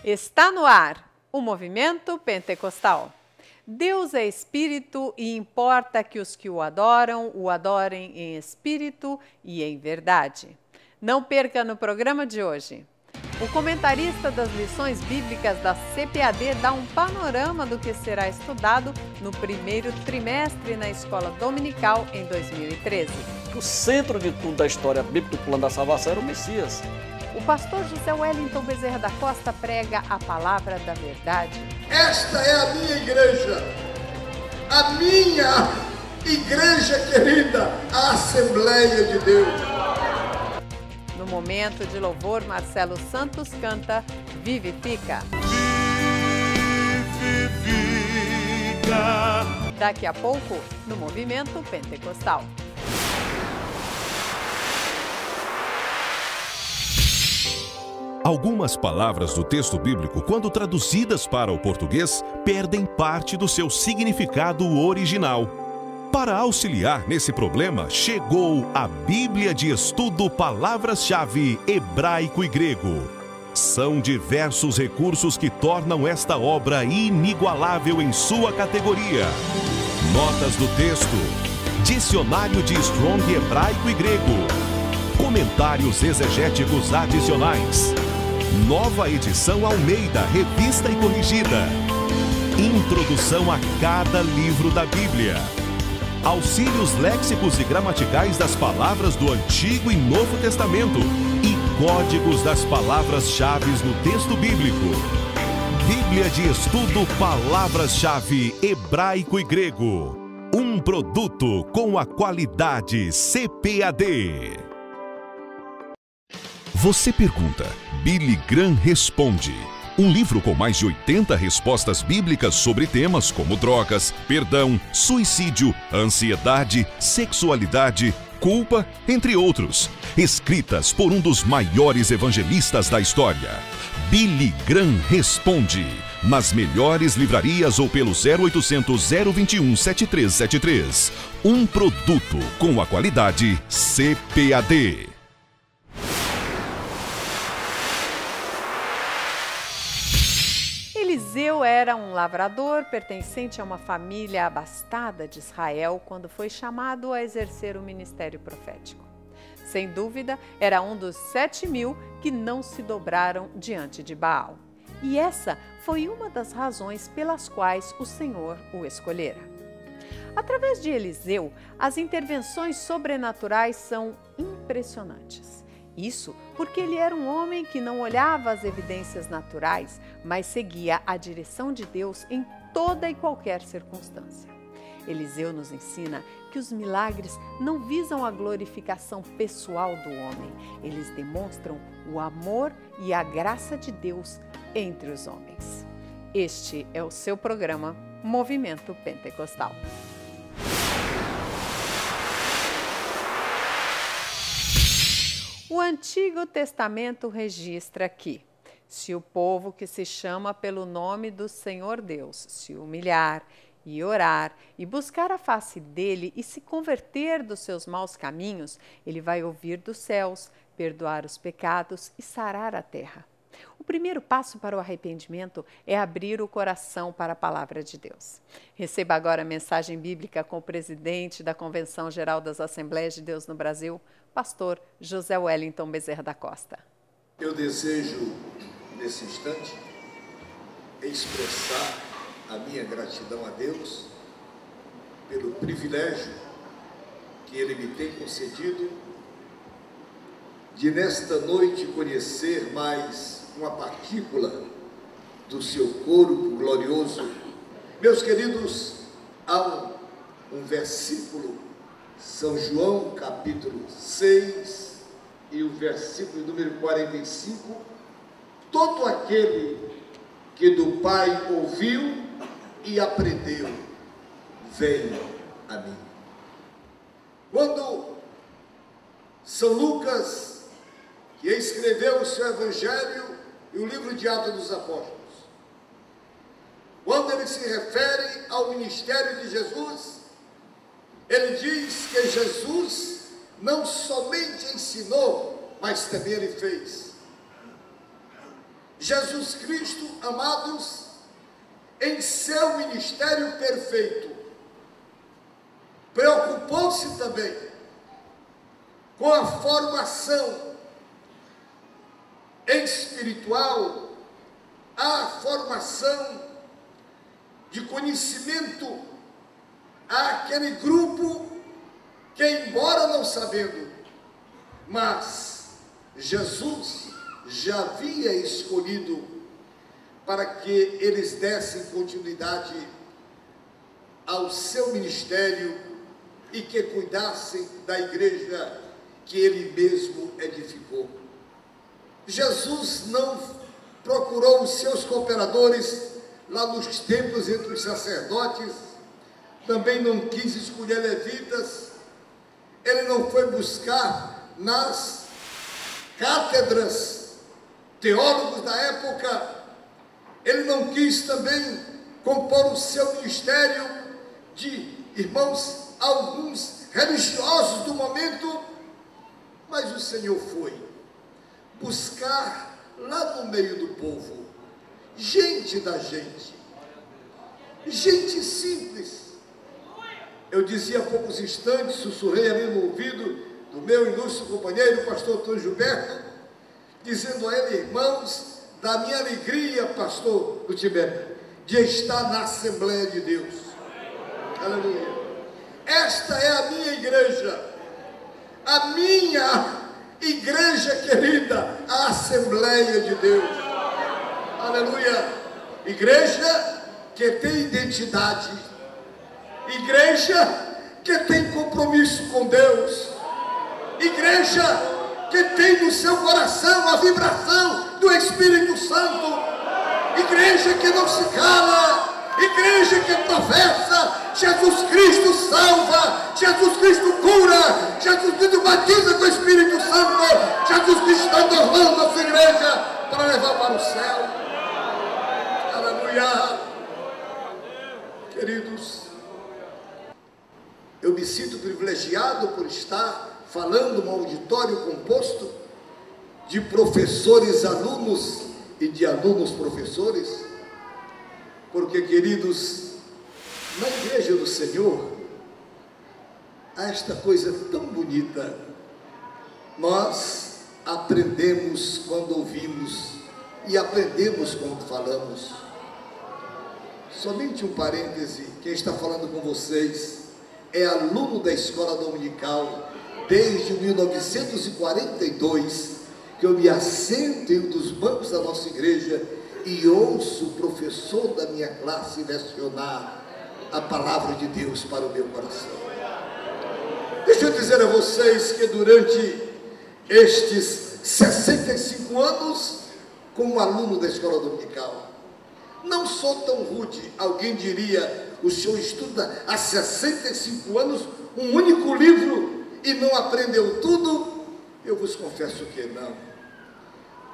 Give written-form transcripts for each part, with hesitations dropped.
Está no ar o Movimento Pentecostal. Deus é Espírito e importa que os que o adorem em espírito e em verdade. Não perca no programa de hoje. O comentarista das lições bíblicas da CPAD dá um panorama do que será estudado no primeiro trimestre na escola dominical em 2013. O centro de tudo da história bíblica do plano da salvação era o Messias. O pastor José Wellington Bezerra da Costa prega a palavra da verdade. Esta é a minha igreja querida, a Assembleia de Deus. No momento de louvor, Marcelo Santos canta Vivifica. Vivifica. Daqui a pouco, no Movimento Pentecostal. Algumas palavras do texto bíblico, quando traduzidas para o português, perdem parte do seu significado original. Para auxiliar nesse problema, chegou a Bíblia de Estudo Palavras-Chave Hebraico e Grego. São diversos recursos que tornam esta obra inigualável em sua categoria. Notas do texto, Dicionário de Strong Hebraico e Grego, comentários exegéticos adicionais, nova edição Almeida, revista e corrigida, introdução a cada livro da Bíblia, auxílios léxicos e gramaticais das palavras do Antigo e Novo Testamento e códigos das palavras-chave no texto bíblico. Bíblia de Estudo Palavras-Chave Hebraico e Grego. Um produto com a qualidade CPAD. Você pergunta, Billy Graham responde. Um livro com mais de 80 respostas bíblicas sobre temas como drogas, perdão, suicídio, ansiedade, sexualidade, culpa, entre outros. Escritas por um dos maiores evangelistas da história. Billy Graham responde. Nas melhores livrarias ou pelo 0800 021 7373. Um produto com a qualidade CPAD. Eliseu era um lavrador pertencente a uma família abastada de Israel quando foi chamado a exercer o ministério profético. Sem dúvida, era um dos 7.000 que não se dobraram diante de Baal. E essa foi uma das razões pelas quais o Senhor o escolhera. Através de Eliseu, as intervenções sobrenaturais são impressionantes. Isso porque ele era um homem que não olhava as evidências naturais, mas seguia a direção de Deus em toda e qualquer circunstância. Eliseu nos ensina que os milagres não visam a glorificação pessoal do homem, eles demonstram o amor e a graça de Deus entre os homens. Este é o seu programa Movimento Pentecostal. O Antigo Testamento registra que, se o povo que se chama pelo nome do Senhor Deus se humilhar e orar e buscar a face dele e se converter dos seus maus caminhos, ele vai ouvir dos céus, perdoar os pecados e sarar a terra. O primeiro passo para o arrependimento é abrir o coração para a palavra de Deus. Receba agora a mensagem bíblica com o presidente da Convenção Geral das Assembleias de Deus no Brasil, pastor José Wellington Bezerra da Costa. Eu desejo, nesse instante, expressar a minha gratidão a Deus pelo privilégio que Ele me tem concedido de, nesta noite, conhecer mais uma partícula do seu corpo glorioso. Meus queridos, há um versículo, São João, capítulo 6, e o versículo número 45, todo aquele que do Pai ouviu e aprendeu, vem a mim. Quando São Lucas, que escreveu o seu Evangelho e o livro de Atos dos Apóstolos, quando ele se refere ao ministério de Jesus, ele diz que Jesus não somente ensinou, mas também ele fez. Jesus Cristo, amados, em seu ministério perfeito, preocupou-se também com a formação espiritual, a formação de conhecimento àquele grupo que, embora não sabendo, mas Jesus já havia escolhido para que eles dessem continuidade ao seu ministério e que cuidassem da igreja que ele mesmo edificou. Jesus não procurou os seus cooperadores lá nos templos entre os sacerdotes, também não quis escolher levitas, ele não foi buscar nas cátedras teólogos da época, ele não quis também compor o seu ministério de irmãos, alguns religiosos do momento, mas o Senhor foi buscar lá no meio do povo, gente da gente, gente simples. Eu dizia há poucos instantes, sussurrei ali no ouvido do meu ilustre companheiro, pastor Antônio Gilberto, dizendo a ele: irmãos, da minha alegria, pastor Lutibério, de estar na Assembleia de Deus. Aleluia. Esta é a minha igreja, a minha igreja querida, a Assembleia de Deus. Aleluia. Igreja que tem identidade, igreja que tem compromisso com Deus, igreja que tem no seu coração a vibração do Espírito Santo, igreja que não se cala, igreja que professa: Jesus Cristo salva, Jesus Cristo cura, Jesus Cristo batiza com o Espírito Santo, Jesus Cristo está adornando a sua igreja para levar para o céu. Aleluia. Queridos, eu me sinto privilegiado por estar falando num auditório composto de professores alunos e de alunos professores, porque, queridos, na igreja do Senhor há esta coisa tão bonita. Nós aprendemos quando ouvimos e aprendemos quando falamos. Somente um parêntese: quem está falando com vocês é aluno da escola dominical desde 1942, que eu me assento em um dos bancos da nossa igreja e ouço o professor da minha classe lecionar a palavra de Deus para o meu coração. Deixa eu dizer a vocês que durante estes 65 anos, como aluno da escola dominical, não sou tão rude. Alguém diria: o senhor estuda há 65 anos um único livro e não aprendeu tudo? Eu vos confesso que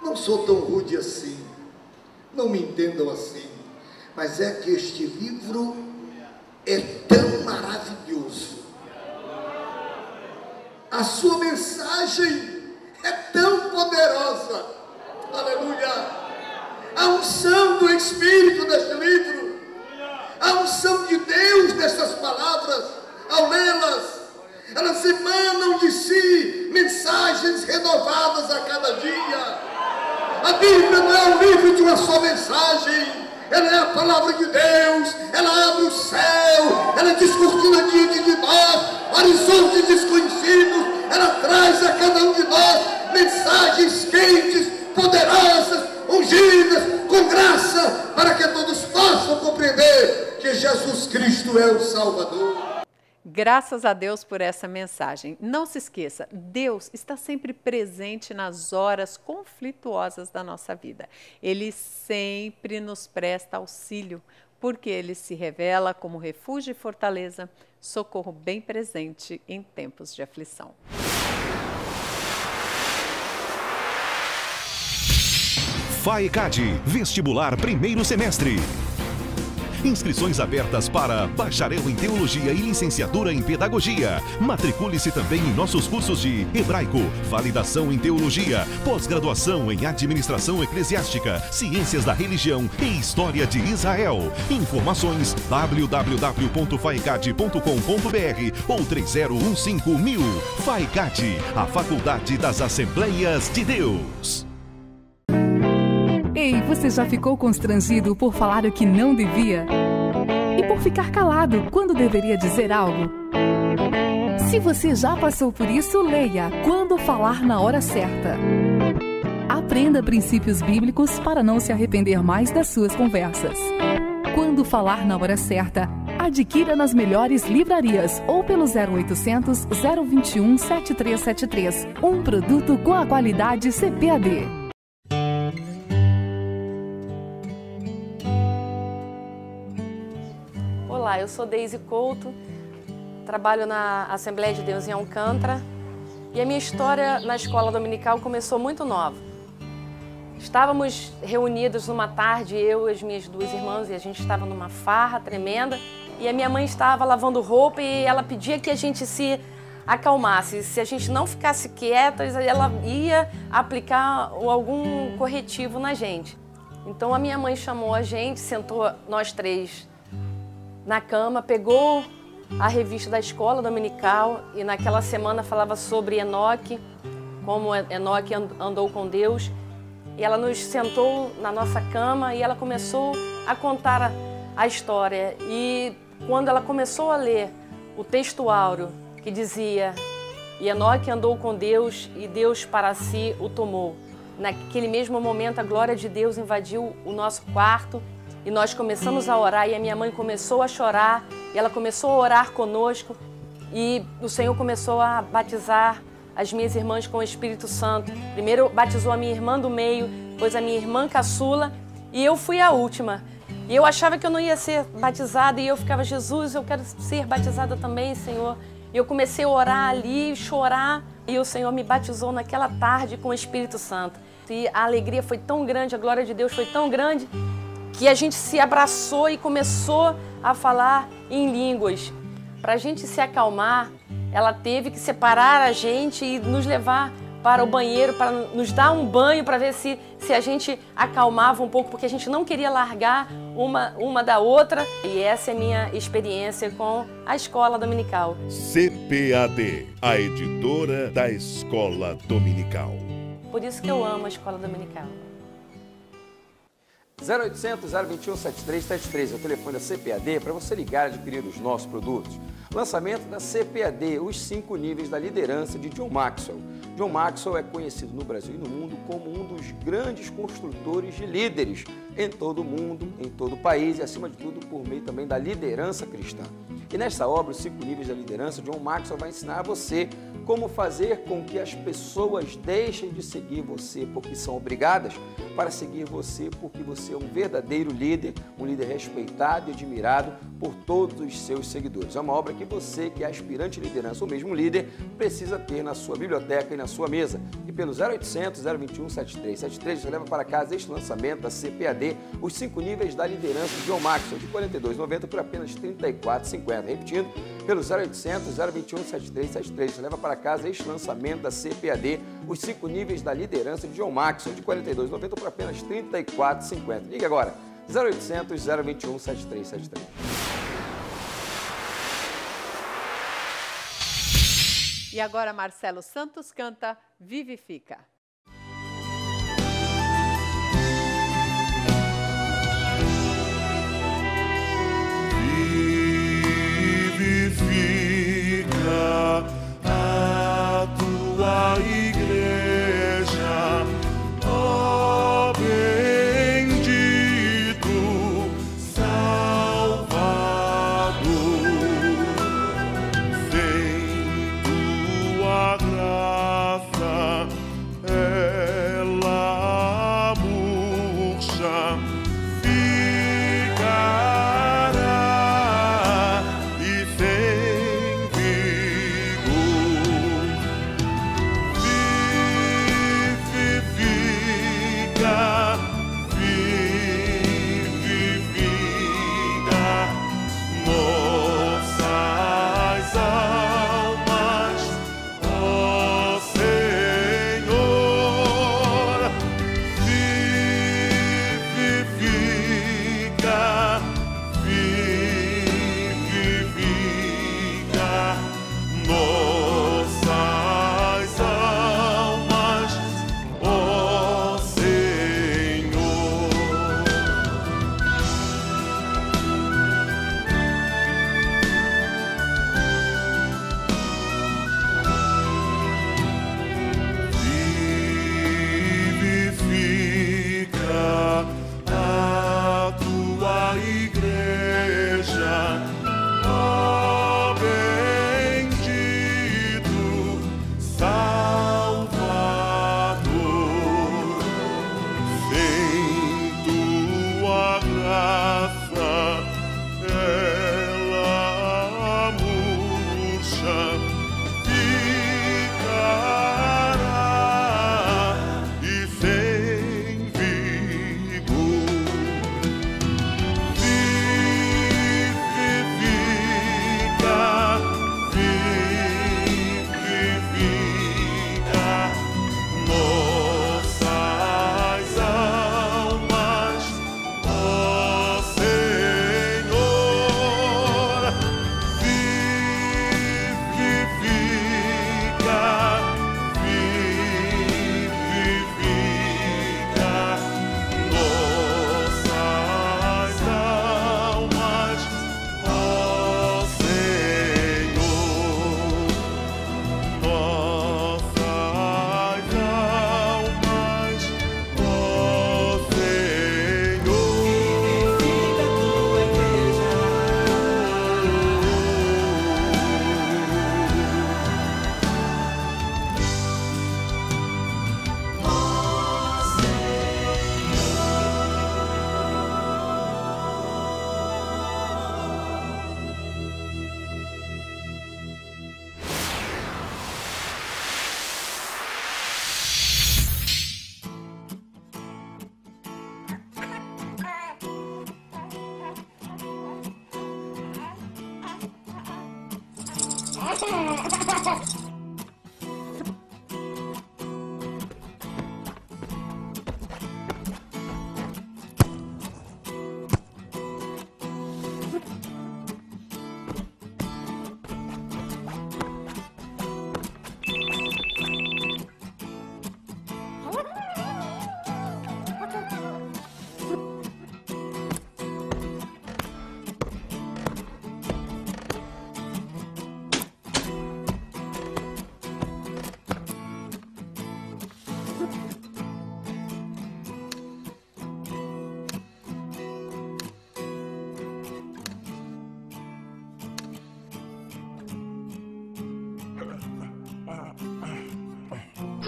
não sou tão rude assim, não me entendam assim, mas é que este livro é tão maravilhoso, a sua mensagem é tão poderosa, aleluia, a unção do Espírito neste livro, a unção de Deus nessas palavras, ao lê-las, elas emanam de si mensagens renovadas a cada dia. A Bíblia não é um livro de uma só mensagem, ela é a palavra de Deus, ela abre o céu, ela descortina diante de nós horizontes desconhecidos, ela traz a cada um de nós mensagens quentes, poderosas, ungidas, com graça, para que todos possam compreender que Jesus Cristo é o Salvador. Graças a Deus por essa mensagem. Não se esqueça, Deus está sempre presente nas horas conflituosas da nossa vida. Ele sempre nos presta auxílio, porque Ele se revela como refúgio e fortaleza, socorro bem presente em tempos de aflição. FAECAD, vestibular primeiro semestre. Inscrições abertas para bacharel em teologia e licenciatura em pedagogia. Matricule-se também em nossos cursos de hebraico, validação em teologia, pós-graduação em administração eclesiástica, ciências da religião e história de Israel. Informações www.faicad.com.br ou 3015.000. Faicad, a Faculdade das Assembleias de Deus. Ei, você já ficou constrangido por falar o que não devia? E por ficar calado quando deveria dizer algo? Se você já passou por isso, leia Quando Falar na Hora Certa. Aprenda princípios bíblicos para não se arrepender mais das suas conversas. Quando Falar na Hora Certa, adquira nas melhores livrarias ou pelo 0800 021 7373. Um produto com a qualidade CPAD. Olá, eu sou Deise Couto, trabalho na Assembleia de Deus em Alcântara e a minha história na escola dominical começou muito nova. Estávamos reunidos numa tarde, eu e as minhas duas irmãs, e a gente estava numa farra tremenda e a minha mãe estava lavando roupa e ela pedia que a gente se acalmasse. Se a gente não ficasse quietas, ela ia aplicar algum corretivo na gente. Então a minha mãe chamou a gente, sentou nós três na cama, pegou a revista da escola dominical e naquela semana falava sobre Enoque, como Enoque andou com Deus. E ela nos sentou na nossa cama e ela começou a contar a história. E quando ela começou a ler o texto áureo que dizia: e Enoque andou com Deus e Deus para si o tomou. Naquele mesmo momento a glória de Deus invadiu o nosso quarto e nós começamos a orar e a minha mãe começou a chorar e ela começou a orar conosco e o Senhor começou a batizar as minhas irmãs com o Espírito Santo. Primeiro batizou a minha irmã do meio, depois a minha irmã caçula e eu fui a última. E eu achava que eu não ia ser batizada e eu ficava: Jesus, eu quero ser batizada também, Senhor. E eu comecei a orar ali, chorar e o Senhor me batizou naquela tarde com o Espírito Santo. E a alegria foi tão grande, a glória de Deus foi tão grande que a gente se abraçou e começou a falar em línguas. Para a gente se acalmar, ela teve que separar a gente e nos levar para o banheiro, para nos dar um banho, para ver se a gente acalmava um pouco, porque a gente não queria largar uma da outra. E essa é a minha experiência com a escola dominical. CPAD, a editora da Escola Dominical. Por isso que eu amo a escola dominical. 0800 021 7373 é o telefone da CPAD para você ligar e adquirir os nossos produtos. Lançamento da CPAD, os 5 níveis da liderança de John Maxwell. John Maxwell é conhecido no Brasil e no mundo como um dos grandes construtores de líderes em todo o mundo, em todo o país e, acima de tudo, por meio também da liderança cristã. E nessa obra, os 5 níveis da liderança, John Maxwell vai ensinar a você como fazer com que as pessoas deixem de seguir você porque são obrigadas, para seguir você porque você é um verdadeiro líder, um líder respeitado e admirado por todos os seus seguidores. É uma obra que você, que é aspirante à liderança ou mesmo líder, precisa ter na sua biblioteca e na sua mesa. E pelo 0800 021 7373 você leva para casa este lançamento da CPAD, os 5 níveis da liderança de John Maxwell, de R$ 42,90 por apenas R$ 34,50. Repetindo, pelo 0800 021 7373 você leva para casa este lançamento da CPAD, os 5 níveis da liderança de John Maxwell, de R$ 42,90 por apenas R$ 34,50. Ligue agora, 0800 021 7373. E agora Marcelo Santos canta Vivifica. Vivifica a tua igreja, ó bendito Salvador. Sem tua graça ela murcha, ficará e sem vigor. Vivifica, vivifica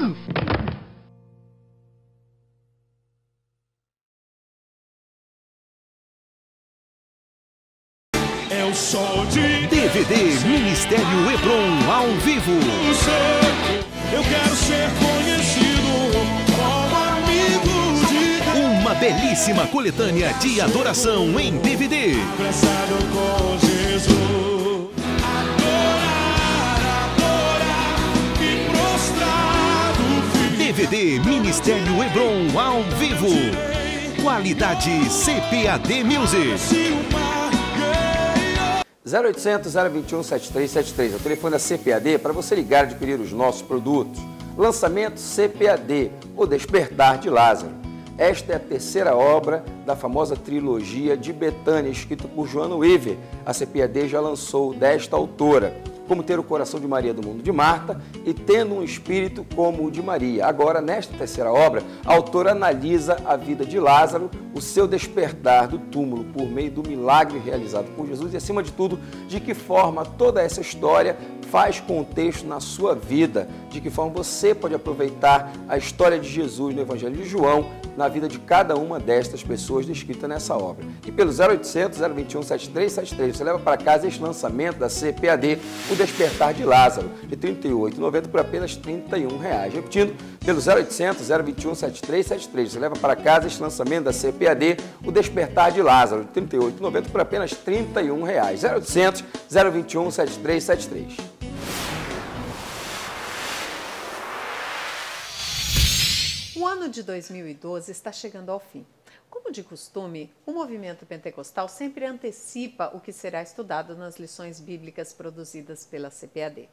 Eu sou de DVD Ministério Hebron ao vivo. Eu quero ser conhecido como amigo de Uma belíssima coletânea de adoração em DVD. Abraçado com Jesus. Adorar e prostrado. DVD Ministério Hebron ao vivo. Qualidade CPAD Music. 0800 021 7373 é o telefone da CPAD para você ligar e adquirir os nossos produtos. Lançamento CPAD, O Despertar de Lázaro. Esta é a terceira obra da famosa trilogia de Betânia, escrita por Joana Weaver. A CPAD já lançou desta autora, Como Ter o Coração de Maria do Mundo de Marta e Tendo um Espírito como o de Maria. Agora, nesta terceira obra, a autora analisa a vida de Lázaro, o seu despertar do túmulo por meio do milagre realizado por Jesus e, acima de tudo, de que forma toda essa história faz contexto na sua vida, de que forma você pode aproveitar a história de Jesus no Evangelho de João na vida de cada uma destas pessoas descrita nessa obra. E pelo 0800 021 7373 você leva para casa este lançamento da CPAD, O Despertar de Lázaro, de R$ 38,90 por apenas R$ 31. Repetindo, pelo 0800 021 7373 você leva para casa este lançamento da CPAD, O Despertar de Lázaro, de R$ 38,90 por apenas R$ 31. 0800 021 7373. O ano de 2012 está chegando ao fim. Como de costume, o movimento pentecostal sempre antecipa o que será estudado nas lições bíblicas produzidas pela CPAD.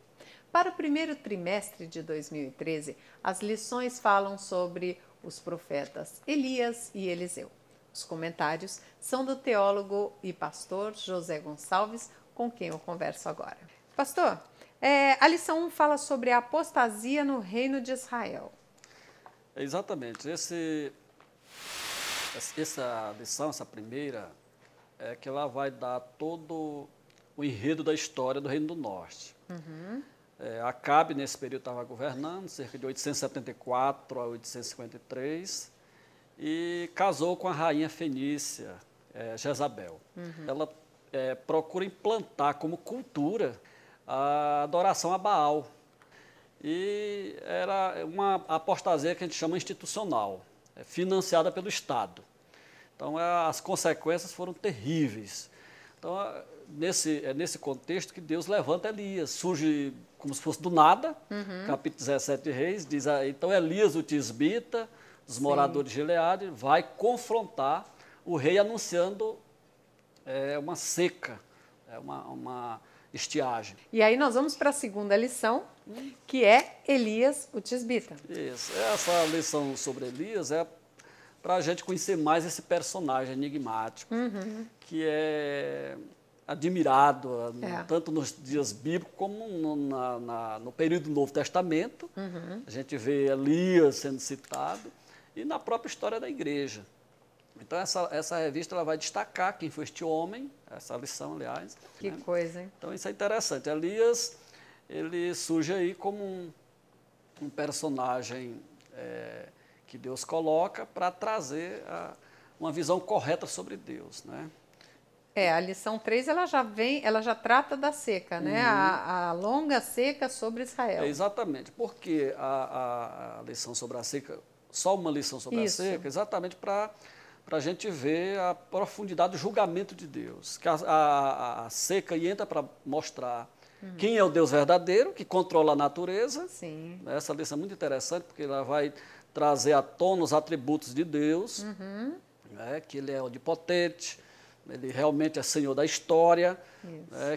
Para o primeiro trimestre de 2013, as lições falam sobre os profetas Elias e Eliseu. Os comentários são do teólogo e pastor José Gonçalves, com quem eu converso agora. Pastor, a lição 1 fala sobre a apostasia no reino de Israel. Exatamente. Essa lição, essa primeira, é que ela vai dar todo o enredo da história do Reino do Norte. Acabe, nesse período, estava governando, cerca de 874 a 853, e casou com a rainha fenícia, Jezabel. Ela procura implantar como cultura a adoração a Baal. E era uma apostasia que a gente chama institucional, financiada pelo Estado. Então, as consequências foram terríveis. Então, nesse contexto que Deus levanta Elias. Surge como se fosse do nada, capítulo 17 de Reis, diz, então Elias, o tisbita, dos moradores de Gileade, vai confrontar o rei anunciando uma seca, uma estiagem. E aí nós vamos para a segunda lição, que é Elias, o tisbita. Isso. Essa lição sobre Elias é para a gente conhecer mais esse personagem enigmático, que é admirado, tanto nos dias bíblicos como no período do Novo Testamento. A gente vê Elias sendo citado e na própria história da igreja. Então, essa revista ela vai destacar quem foi este homem, essa lição, aliás. Que coisa, hein? Então, isso é interessante. Elias, ele surge aí como um personagem que Deus coloca para trazer uma visão correta sobre Deus, né? A lição 3, ela já trata da seca, né? A longa seca sobre Israel. Exatamente. Porque a lição sobre a seca, só uma lição sobre a seca, exatamente para a gente ver a profundidade do julgamento de Deus. Que a seca entra para mostrar quem é o Deus verdadeiro, que controla a natureza. Sim. Essa lição é muito interessante, porque ela vai trazer à tona os atributos de Deus, que ele é onipotente, ele realmente é senhor da história,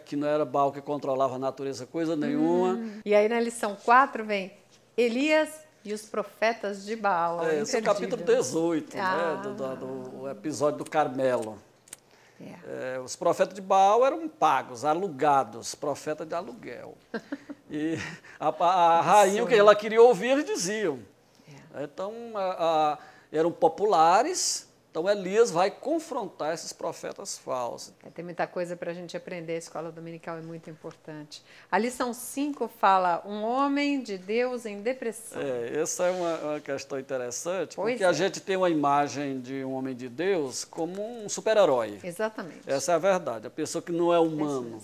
que não era Baal que controlava a natureza, coisa nenhuma. E aí na lição 4 vem Elias e os profetas de Baal. Esse é o capítulo 18, do episódio do Carmelo. Os profetas de Baal eram pagos, alugados, profeta de aluguel. E a rainha, o que ela queria ouvir, eles diziam. Então, eram populares, Então, Elias vai confrontar esses profetas falsos. Tem muita coisa para a gente aprender, a escola dominical é muito importante. A lição 5 fala, um homem de Deus em depressão. Essa é uma questão interessante, Pois porque é. a gente tem uma imagem de um homem de Deus como um super-herói. Exatamente. Essa é a verdade, a pessoa que não é humano.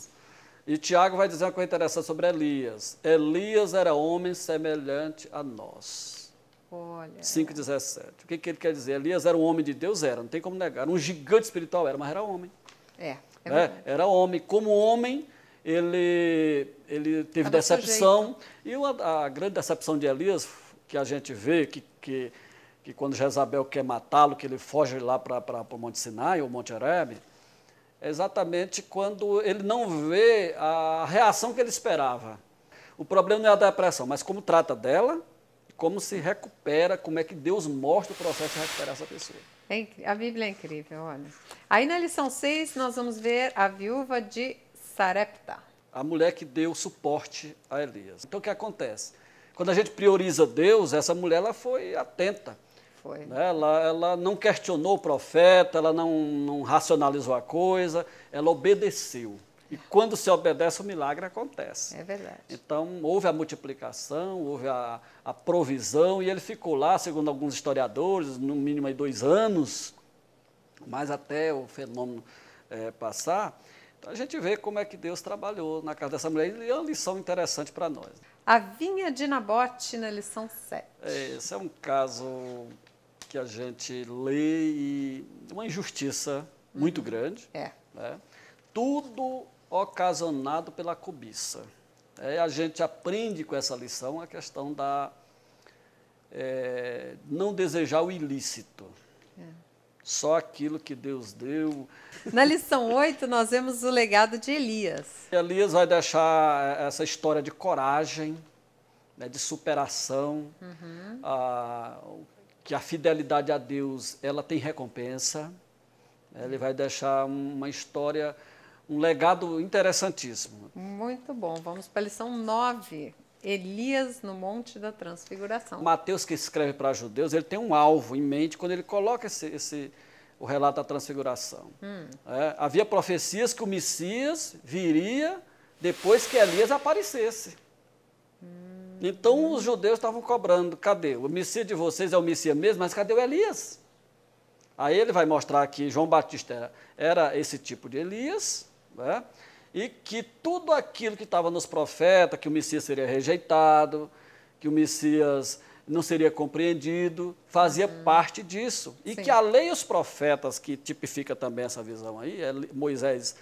E Tiago vai dizer uma coisa interessante sobre Elias. Elias era homem semelhante a nós. Olha. 5,17. O que ele quer dizer? Elias era um homem de Deus? Era, não tem como negar. Era um gigante espiritual, era, mas era homem. Era homem. Como homem, ele teve decepção. Sujeito. E a grande decepção de Elias, que a gente vê, que quando Jezabel quer matá-lo, que ele foge lá para o Monte Sinai, ou Monte Horebe, é exatamente quando ele não vê a reação que ele esperava. O problema não é a depressão, mas como trata dela, como se recupera, como é que Deus mostra o processo de recuperar essa pessoa. A Bíblia é incrível, olha. Aí na lição 6 nós vamos ver a viúva de Sarepta. A mulher que deu suporte a Elias. Então o que acontece? Quando a gente prioriza Deus, essa mulher ela foi atenta. Foi. Né? Ela não questionou o profeta, ela não racionalizou a coisa, ela obedeceu. E quando se obedece, o milagre acontece. É verdade. Então, houve a multiplicação, houve a provisão, e ele ficou lá, segundo alguns historiadores, no mínimo aí 2 anos, mas até o fenômeno passar. Então, a gente vê como é que Deus trabalhou na casa dessa mulher, e é uma lição interessante para nós. A vinha de Nabote, na lição 7. Esse é um caso que a gente lê e uma injustiça muito grande. Né? Tudo ocasionado pela cobiça. A gente aprende com essa lição a questão da não desejar o ilícito. Só aquilo que Deus deu. Na lição 8, nós vemos o legado de Elias. Elias vai deixar essa história de coragem, né, de superação, que a fidelidade a Deus ela tem recompensa. Ele vai deixar uma história, um legado interessantíssimo. Muito bom. Vamos para a lição 9. Elias no Monte da Transfiguração. Mateus, que escreve para judeus, ele tem um alvo em mente quando ele coloca o relato da Transfiguração. Havia profecias que o Messias viria depois que Elias aparecesse. Então os judeus estavam cobrando, cadê? O Messias de vocês é o Messias mesmo, mas cadê o Elias? Aí ele vai mostrar que João Batista era esse tipo de Elias, né? E que tudo aquilo que estava nos profetas, que o Messias seria rejeitado, que o Messias não seria compreendido, fazia parte disso. E que a lei e os profetas, que tipifica também essa visão aí, Moisés,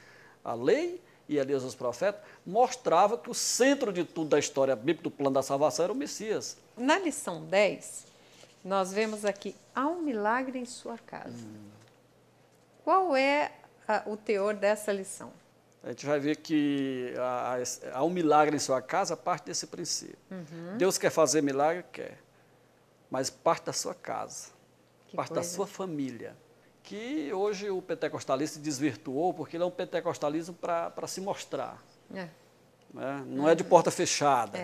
a lei, e Elias, os profetas, mostrava que o centro de tudo da história bíblica, do plano da salvação, era o Messias. Na lição 10, nós vemos aqui, há um milagre em sua casa. Qual é o teor dessa lição? A gente vai ver que há um milagre em sua casa, parte desse princípio. Deus quer fazer milagre? Quer. Mas parte da sua casa, parte da sua família. Que hoje o pentecostalismo se desvirtuou, porque ele é um pentecostalismo para se mostrar. Né? Não é de porta fechada.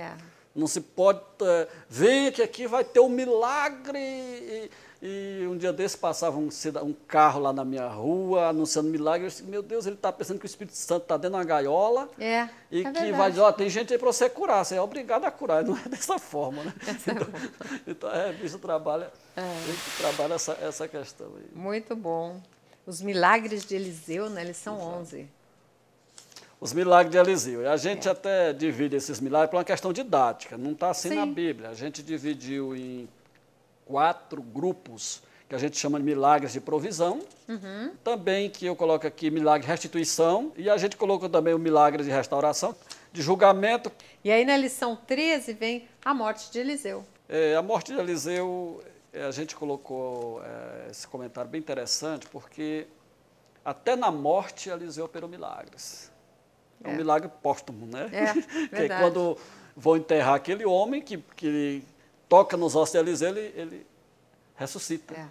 Não se pode... Venha que aqui vai ter um milagre... E um dia desse passava um carro lá na minha rua, anunciando milagre. Eu disse, meu Deus, ele está pensando que o Espírito Santo está dentro de uma gaiola. E que vai dizer, tem gente aí para você curar, você é obrigado a curar. Não é dessa forma, né? Então, bicho trabalha, trabalha essa questão aí. Muito bom. Os milagres de Eliseu, né? Eles são 11. Os milagres de Eliseu. E a gente até divide esses milagres por uma questão didática. Não está assim na Bíblia. A gente dividiu em 4 grupos, que a gente chama de milagres de provisão, também que eu coloco aqui milagre de restituição, e a gente colocou também o milagre de restauração, de julgamento. E aí na lição 13 vem a morte de Eliseu. A morte de Eliseu, a gente colocou esse comentário bem interessante, porque até na morte Eliseu operou milagres. É um milagre póstumo, né? Que é quando vão enterrar aquele homem que toca nos ossos de Eliseu, ele ressuscita.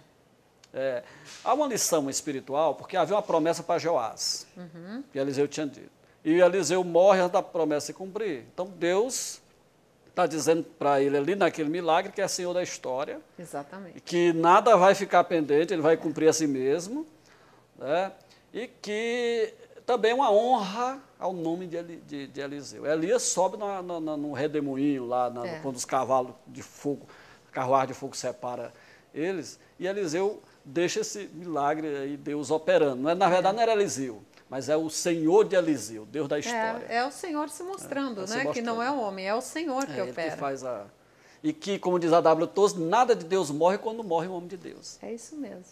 Há uma lição espiritual, porque havia uma promessa para Joás, que Eliseu tinha dito. E Eliseu morre antes da promessa se cumprir. Então Deus está dizendo para ele ali naquele milagre que é Senhor da história. Exatamente. Que nada vai ficar pendente, ele vai cumprir a si mesmo, né? E que também é uma honra ao nome de Eliseu. Elias sobe no redemoinho lá, quando os cavalos de fogo, a carruagem de fogo separa eles, e Eliseu deixa esse milagre aí, Deus operando. Na verdade, não era Eliseu, mas é o Senhor de Eliseu, Deus da história. É o Senhor se mostrando, né? Que não é o homem, é o Senhor que opera. Ele que faz E que, como diz a W. Tozer, nada de Deus morre quando morre um homem de Deus. É isso mesmo.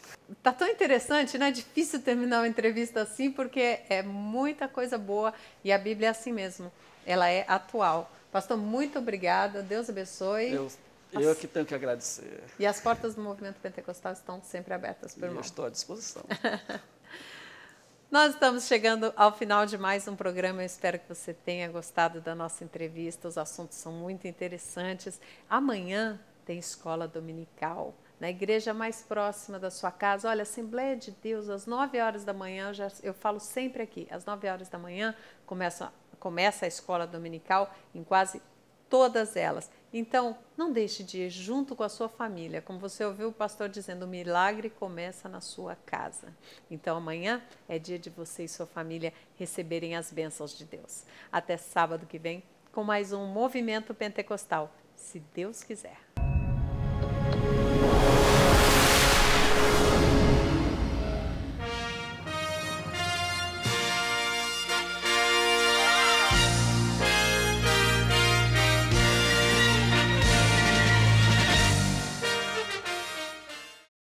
Tá tão interessante, né? É difícil terminar uma entrevista assim, porque é muita coisa boa e a Bíblia é assim mesmo. Ela é atual. Pastor, muito obrigada. Deus abençoe. Eu que tenho que agradecer. E as portas do Movimento Pentecostal estão sempre abertas por irmão. Eu estou à disposição. Nós estamos chegando ao final de mais um programa. Eu espero que você tenha gostado da nossa entrevista. Os assuntos são muito interessantes. Amanhã tem escola dominical na igreja mais próxima da sua casa. Olha, Assembleia de Deus, às 9 horas da manhã, eu falo sempre aqui, às 9 horas da manhã começa a escola dominical em quase todas elas. Então, não deixe de ir junto com a sua família. Como você ouviu o pastor dizendo, o milagre começa na sua casa. Então, amanhã é dia de você e sua família receberem as bênçãos de Deus. Até sábado que vem, com mais um Movimento Pentecostal, se Deus quiser.